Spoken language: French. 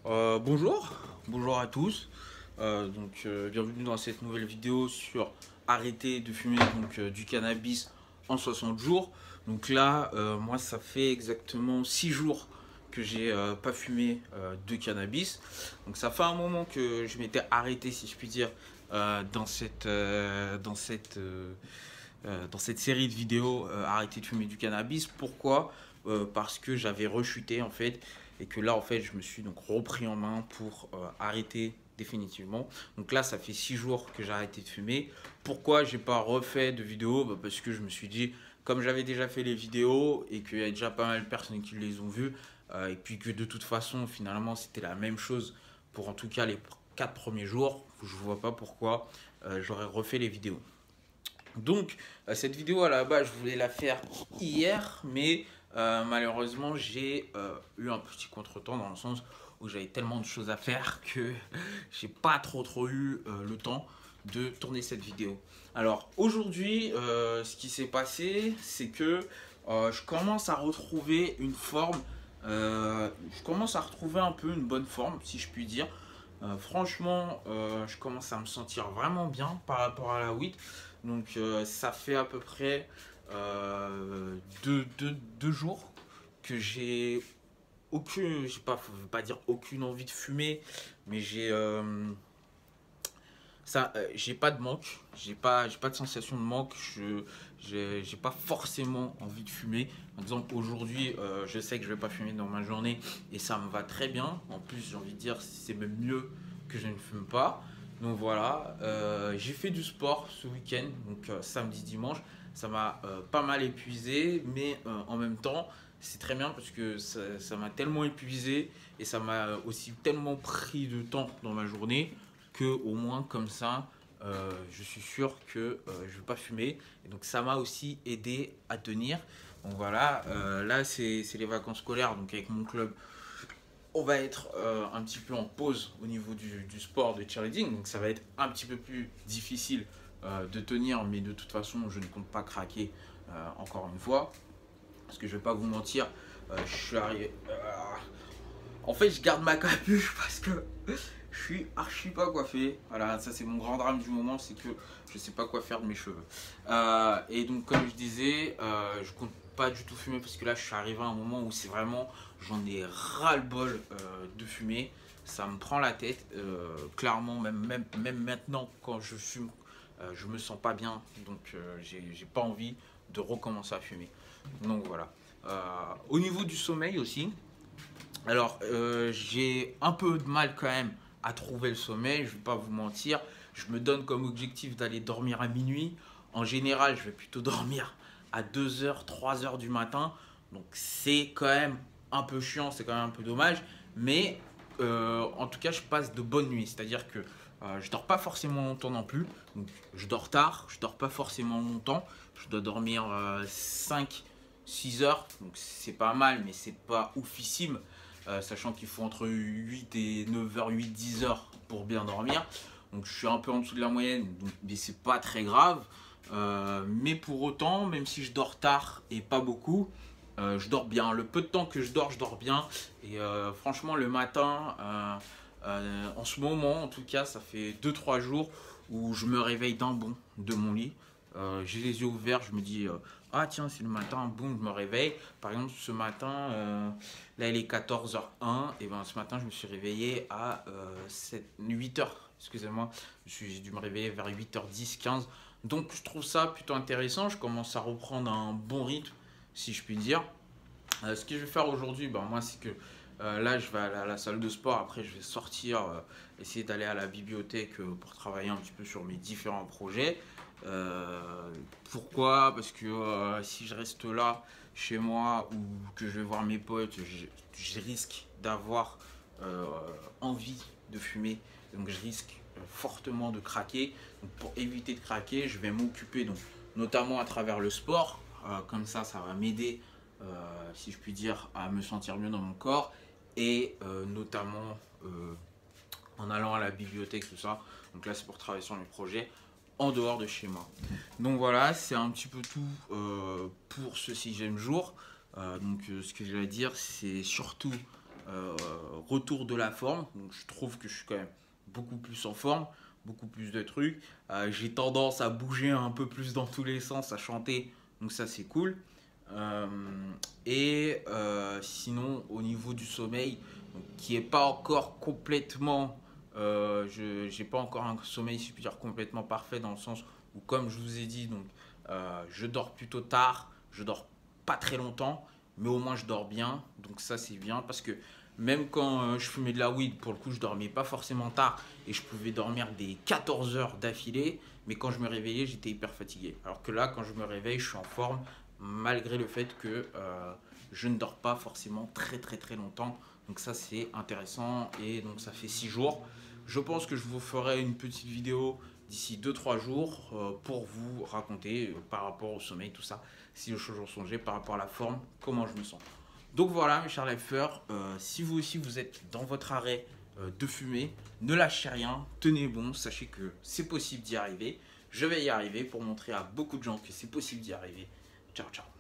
Bonjour à tous. Bienvenue dans cette nouvelle vidéo sur arrêter de fumer du cannabis en 60 jours. Donc là, moi, ça fait exactement 6 jours que j'ai pas fumé de cannabis. Donc ça fait un moment que je m'étais arrêté, si je puis dire, dans cette série de vidéos arrêter de fumer du cannabis. Pourquoi? Parce que j'avais rechuté en fait et que là en fait je me suis donc repris en main pour arrêter définitivement. Donc là ça fait 6 jours que j'ai arrêté de fumer. Pourquoi j'ai pas refait de vidéos? Parce que je me suis dit, comme j'avais déjà fait les vidéos et qu'il y a déjà pas mal de personnes qui les ont vues, et puis que de toute façon finalement c'était la même chose pour en tout cas les 4 premiers jours, je vois pas pourquoi j'aurais refait les vidéos. Donc, cette vidéo à la base, je voulais la faire hier, mais malheureusement, j'ai eu un petit contretemps dans le sens où j'avais tellement de choses à faire que j'ai pas trop eu le temps de tourner cette vidéo. Alors, aujourd'hui, ce qui s'est passé, c'est que je commence à retrouver une forme, je commence à retrouver un peu une bonne forme, si je puis dire. Franchement, je commence à me sentir vraiment bien par rapport à la weed. Donc ça fait à peu près deux jours que je vais pas dire aucune envie de fumer, mais j'ai pas de manque, j'ai pas de sensation de manque, j'ai pas forcément envie de fumer. Par exemple, aujourd'hui, je sais que je vais pas fumer dans ma journée et ça me va très bien. En plus, j'ai envie de dire, c'est même mieux que je ne fume pas. Donc voilà, j'ai fait du sport ce week-end, donc samedi, dimanche. Ça m'a pas mal épuisé, mais en même temps, c'est très bien parce que ça m'a tellement épuisé et ça m'a aussi tellement pris de temps dans ma journée que au moins comme ça, je suis sûr que je ne vais pas fumer. Et donc ça m'a aussi aidé à tenir. Donc voilà, là c'est les vacances scolaires, donc avec mon club, on va être un petit peu en pause au niveau du sport de cheerleading. Donc ça va être un petit peu plus difficile de tenir, mais de toute façon, je ne compte pas craquer encore une fois. Parce que je vais pas vous mentir, je suis arrivé. En fait, je garde ma capuche parce que je suis archi pas coiffé. Voilà, ça c'est mon grand drame du moment, c'est que je sais pas quoi faire de mes cheveux. Et donc, comme je disais, je compte pas du tout fumer parce que là, je suis arrivé à un moment où c'est vraiment, j'en ai ras-le-bol de fumer. Ça me prend la tête. Clairement, même maintenant, quand je fume, je me sens pas bien. Donc, j'ai pas envie de recommencer à fumer. Donc voilà. Au niveau du sommeil aussi, alors j'ai un peu de mal quand même à trouver le sommeil, je ne vais pas vous mentir. Je me donne comme objectif d'aller dormir à minuit. En général, je vais plutôt dormir à 2 heures, 3 heures du matin. Donc c'est quand même un peu chiant, c'est quand même un peu dommage. Mais en tout cas, je passe de bonnes nuits. C'est-à-dire que je dors pas forcément longtemps non plus. Donc je dors tard, je dors pas forcément longtemps. Je dois dormir 5, 6 heures. Donc c'est pas mal, mais c'est pas oufissime. Sachant qu'il faut entre 8 et 9 heures, 8-10 heures pour bien dormir. Donc je suis un peu en dessous de la moyenne, donc, mais c'est pas très grave. Mais pour autant, même si je dors tard et pas beaucoup, je dors bien. Le peu de temps que je dors bien. Et franchement, le matin, en ce moment, en tout cas, ça fait 2-3 jours où je me réveille d'un bond de mon lit. J'ai les yeux ouverts, je me dis ah tiens, c'est le matin, boum, je me réveille. Par exemple, ce matin, là il est 14h01, et ben ce matin je me suis réveillé à 8h, excusez-moi, j'ai dû me réveiller vers 8h10, 15. Donc je trouve ça plutôt intéressant, je commence à reprendre un bon rythme, si je puis dire. Ce que je vais faire aujourd'hui, ben, moi c'est que là je vais aller à la salle de sport, après je vais sortir, essayer d'aller à la bibliothèque pour travailler un petit peu sur mes différents projets. Pourquoi? Parce que si je reste là chez moi ou que je vais voir mes potes, je risque d'avoir envie de fumer, donc je risque fortement de craquer. Donc pour éviter de craquer, je vais m'occuper donc notamment à travers le sport. Comme ça va m'aider, si je puis dire, à me sentir mieux dans mon corps et notamment en allant à la bibliothèque, tout ça. Donc là, c'est pour travailler sur mes projets en dehors de chez moi. Donc voilà, c'est un petit peu tout pour ce 6e jour. Ce que je vais dire, c'est surtout retour de la forme. Donc, je trouve que je suis quand même beaucoup plus en forme, beaucoup plus de trucs. J'ai tendance à bouger un peu plus dans tous les sens, à chanter, donc ça c'est cool. Sinon, au niveau du sommeil, donc, qui est pas encore complètement, je j'ai pas encore un sommeil, si je puis dire, complètement parfait dans le sens où, comme je vous ai dit, donc je dors plutôt tard, je dors pas très longtemps, mais au moins je dors bien, donc ça c'est bien parce que même quand je fumais de la weed, pour le coup, je dormais pas forcément tard et je pouvais dormir des 14 heures d'affilée, mais quand je me réveillais, j'étais hyper fatigué. Alors que là, quand je me réveille, je suis en forme, malgré le fait que je ne dors pas forcément très très très longtemps. Donc ça, c'est intéressant et donc ça fait 6 jours. Je pense que je vous ferai une petite vidéo d'ici 2-3 jours pour vous raconter par rapport au sommeil, tout ça, si le jour changé, par rapport à la forme, comment je me sens. Donc voilà mes chers lifers, si vous aussi vous êtes dans votre arrêt de fumer, ne lâchez rien, tenez bon, sachez que c'est possible d'y arriver. Je vais y arriver pour montrer à beaucoup de gens que c'est possible d'y arriver. Ciao ciao.